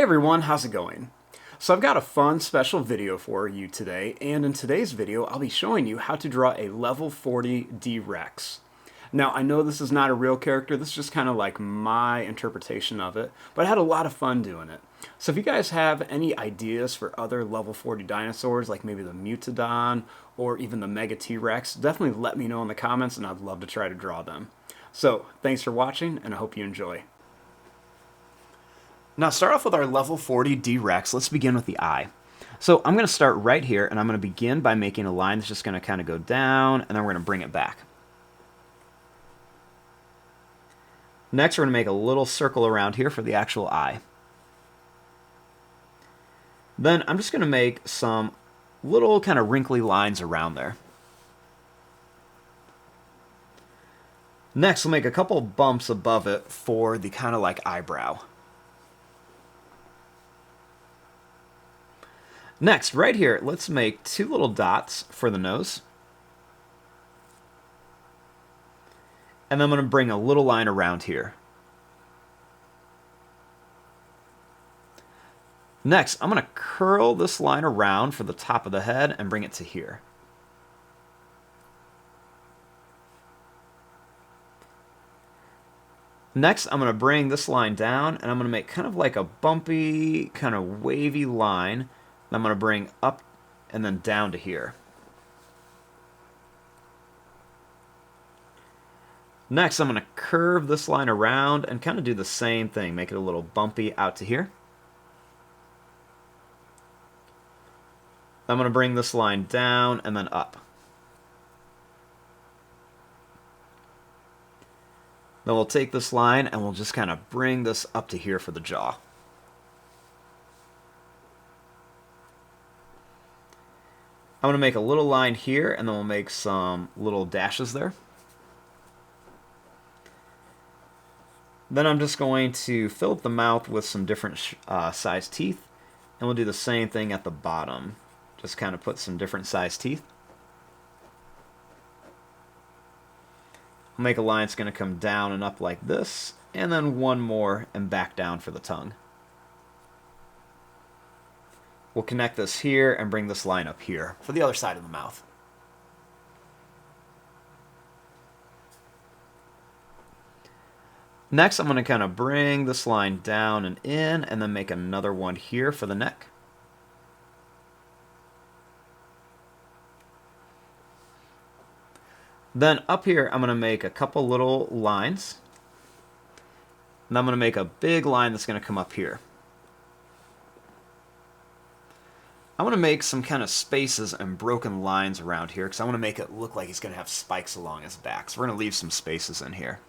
Hey everyone, how's it going? So I've got a fun special video for you today, and in today's video I'll be showing you how to draw a level 40 D-Rex. Now I know this is not a real character, this is just kind of like my interpretation of it, but I had a lot of fun doing it. So if you guys have any ideas for other level 40 dinosaurs, like maybe the Mutodon or even the Mega T-Rex, definitely let me know in the comments and I'd love to try to draw them. So thanks for watching and I hope you enjoy. Now, start off with our level 40 D-Rex. Let's begin with the eye. So I'm going to start right here, and I'm going to begin by making a line that's just going to kind of go down, and then we're going to bring it back. Next, we're going to make a little circle around here for the actual eye. Then I'm just going to make some little kind of wrinkly lines around there. Next, we'll make a couple bumps above it for the kind of like eyebrow. Next, right here, let's make two little dots for the nose. And then I'm going to bring a little line around here. Next, I'm going to curl this line around for the top of the head and bring it to here. Next, I'm going to bring this line down, and I'm going to make kind of like a bumpy, kind of wavy line. I'm going to bring up and then down to here. Next, I'm going to curve this line around and kind of do the same thing. Make it a little bumpy out to here. I'm going to bring this line down and then up. Then we'll take this line and we'll just kind of bring this up to here for the jaw. I'm going to make a little line here, and then we'll make some little dashes there. Then I'm just going to fill up the mouth with some different size teeth, and we'll do the same thing at the bottom. Just kind of put some different size teeth. I'll make a line that's going to come down and up like this, and then one more and back down for the tongue. We'll connect this here and bring this line up here for the other side of the mouth. Next, I'm going to kind of bring this line down and in, and then make another one here for the neck. Then up here, I'm going to make a couple little lines. And I'm going to make a big line that's going to come up here. I want to make some kind of spaces and broken lines around here because I want to make it look like he's going to have spikes along his back. So we're going to leave some spaces in here.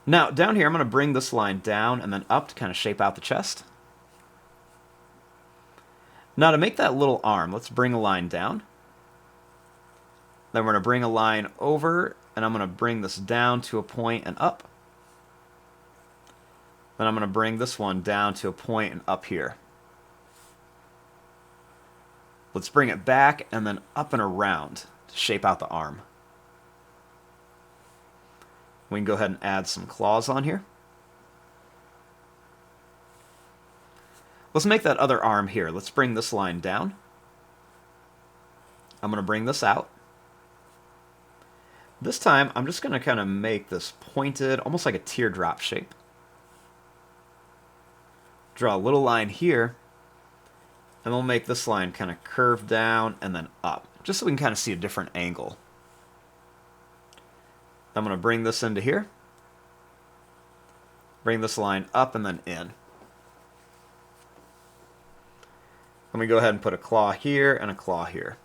Now, down here, I'm going to bring this line down and then up to kind of shape out the chest. Now, to make that little arm, let's bring a line down. Then we're going to bring a line over, and I'm going to bring this down to a point and up. Then I'm going to bring this one down to a point and up here. Let's bring it back and then up and around to shape out the arm. We can go ahead and add some claws on here. Let's make that other arm here. Let's bring this line down. I'm going to bring this out. This time, I'm just going to kind of make this pointed, almost like a teardrop shape. Draw a little line here, and we'll make this line kind of curve down and then up, just so we can kind of see a different angle. I'm going to bring this into here, bring this line up and then in. Let me go ahead and put a claw here and a claw here.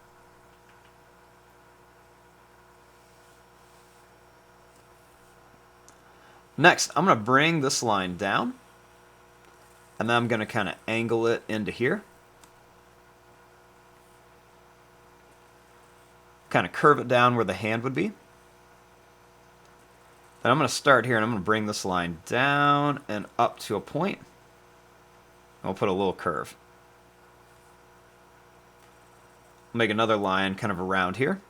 Next, I'm going to bring this line down. And then I'm going to kind of angle it into here. Kind of curve it down where the hand would be. Then I'm going to start here and I'm going to bring this line down and up to a point. And we'll put a little curve. Make another line kind of around here.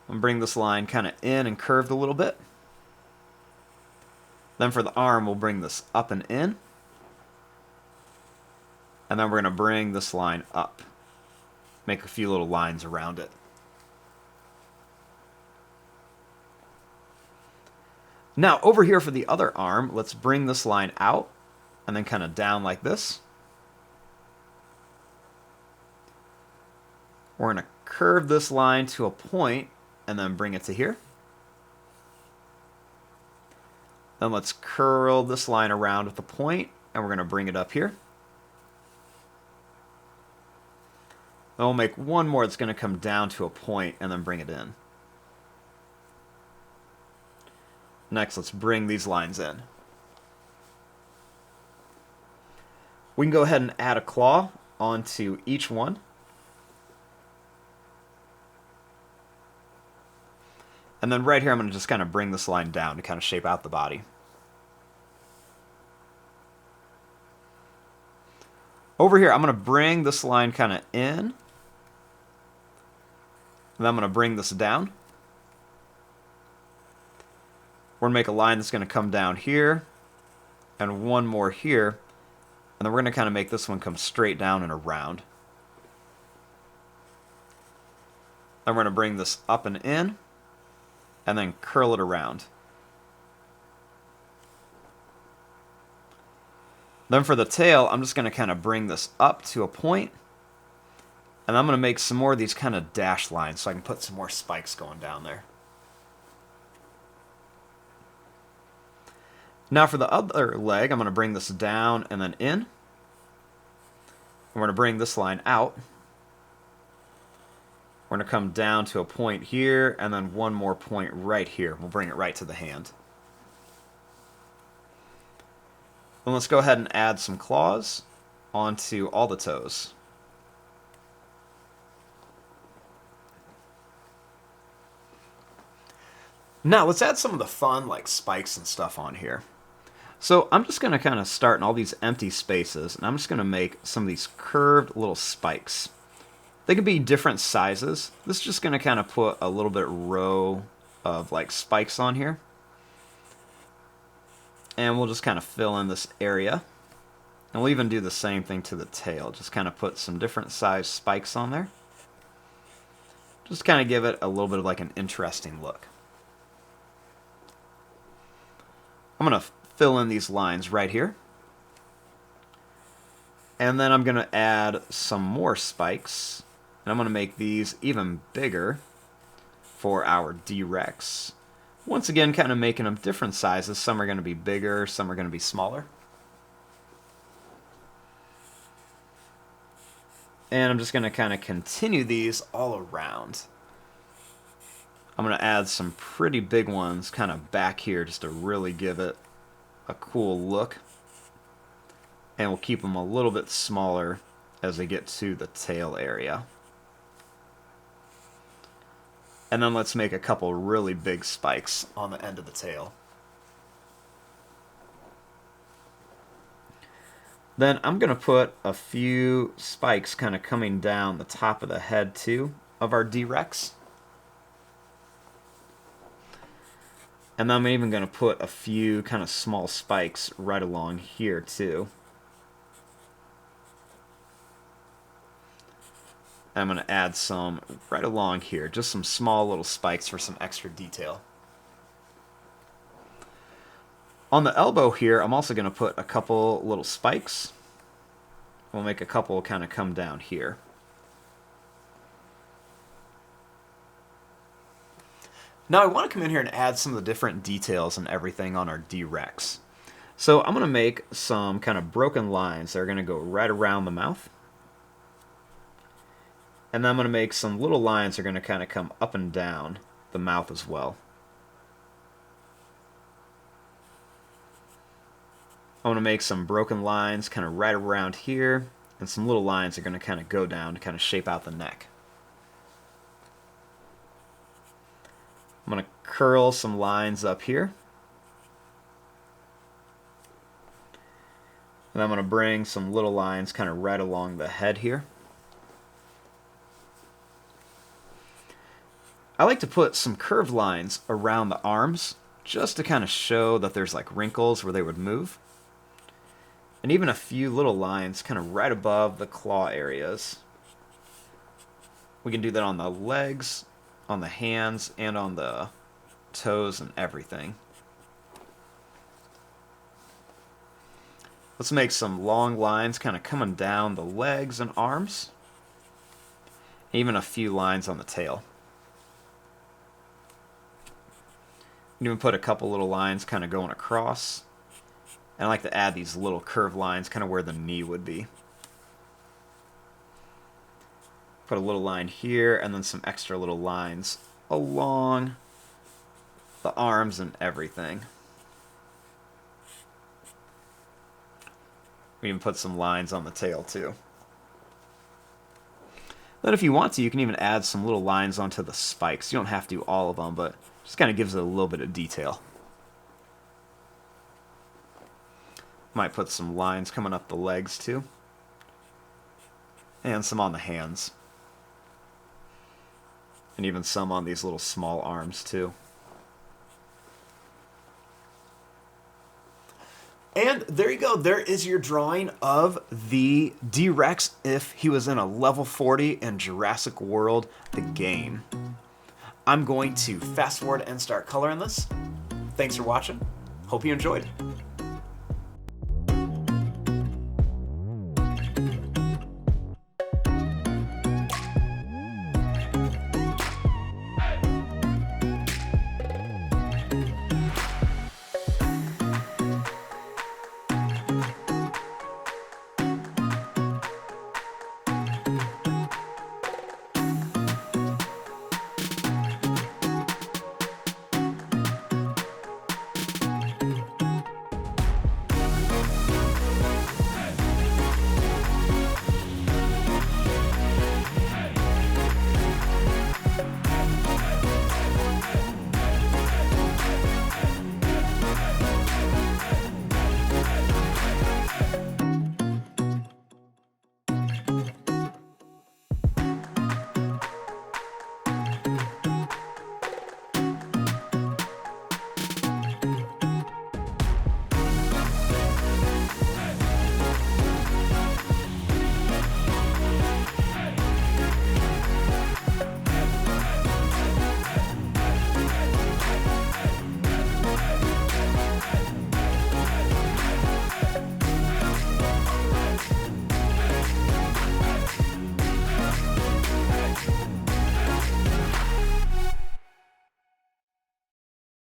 I'm going to bring this line kind of in and curved a little bit. Then for the arm, we'll bring this up and in. And then we're going to bring this line up. Make a few little lines around it. Now, over here for the other arm, let's bring this line out and then kind of down like this. We're going to curve this line to a point and then bring it to here. Then let's curl this line around with the point, and we're going to bring it up here. Then we'll make one more that's going to come down to a point and then bring it in. Next, let's bring these lines in. We can go ahead and add a claw onto each one. And then right here, I'm going to just kind of bring this line down to kind of shape out the body. Over here, I'm going to bring this line kind of in. And then I'm going to bring this down. We're going to make a line that's going to come down here. And one more here. And then we're going to kind of make this one come straight down and around. Then we're going to bring this up and in. And then curl it around. Then for the tail, I'm just going to kind of bring this up to a point. And I'm going to make some more of these kind of dash lines so I can put some more spikes going down there. Now for the other leg, I'm going to bring this down and then in. We're going to bring this line out. We're going to come down to a point here, and then one more point right here. We'll bring it right to the hand. Then let's go ahead and add some claws onto all the toes. Now let's add some of the fun like spikes and stuff on here. So I'm just going to kind of start in all these empty spaces, and I'm just going to make some of these curved little spikes. They could be different sizes. This is just going to kind of put a little bit row of like spikes on here. And we'll just kind of fill in this area. And we'll even do the same thing to the tail. Just kind of put some different size spikes on there. Just kind of give it a little bit of like an interesting look. I'm going to fill in these lines right here. And then I'm going to add some more spikes. And I'm going to make these even bigger for our D-Rex. Once again, kind of making them different sizes. Some are going to be bigger, some are going to be smaller. And I'm just going to kind of continue these all around. I'm going to add some pretty big ones kind of back here just to really give it a cool look. And we'll keep them a little bit smaller as they get to the tail area. And then let's make a couple really big spikes on the end of the tail. Then I'm going to put a few spikes kind of coming down the top of the head too of our D-Rex. And then I'm even going to put a few kind of small spikes right along here too. I'm going to add some right along here, just some small little spikes for some extra detail. On the elbow here, I'm also going to put a couple little spikes. We'll make a couple kind of come down here. Now I want to come in here and add some of the different details and everything on our D-Rex. So I'm going to make some kind of broken lines that are going to go right around the mouth. And then I'm going to make some little lines that are going to kind of come up and down the mouth as well. I want to make some broken lines kind of right around here, and some little lines that are going to kind of go down to kind of shape out the neck. I'm going to curl some lines up here. And I'm going to bring some little lines kind of right along the head here. I like to put some curved lines around the arms just to kind of show that there's like wrinkles where they would move. And even a few little lines kind of right above the claw areas. We can do that on the legs, on the hands, and on the toes and everything. Let's make some long lines kind of coming down the legs and arms. Even a few lines on the tail. You can even put a couple little lines kind of going across. And I like to add these little curved lines kind of where the knee would be. Put a little line here and then some extra little lines along the arms and everything. We even put some lines on the tail too. Then if you want to, you can even add some little lines onto the spikes. You don't have to do all of them, but just kind of gives it a little bit of detail. Might put some lines coming up the legs too. And some on the hands. And even some on these little small arms too. And there you go. There is your drawing of the D-Rex if he was in a level 40 in Jurassic World the Game. I'm going to fast forward and start coloring this. Thanks for watching. Hope you enjoyed.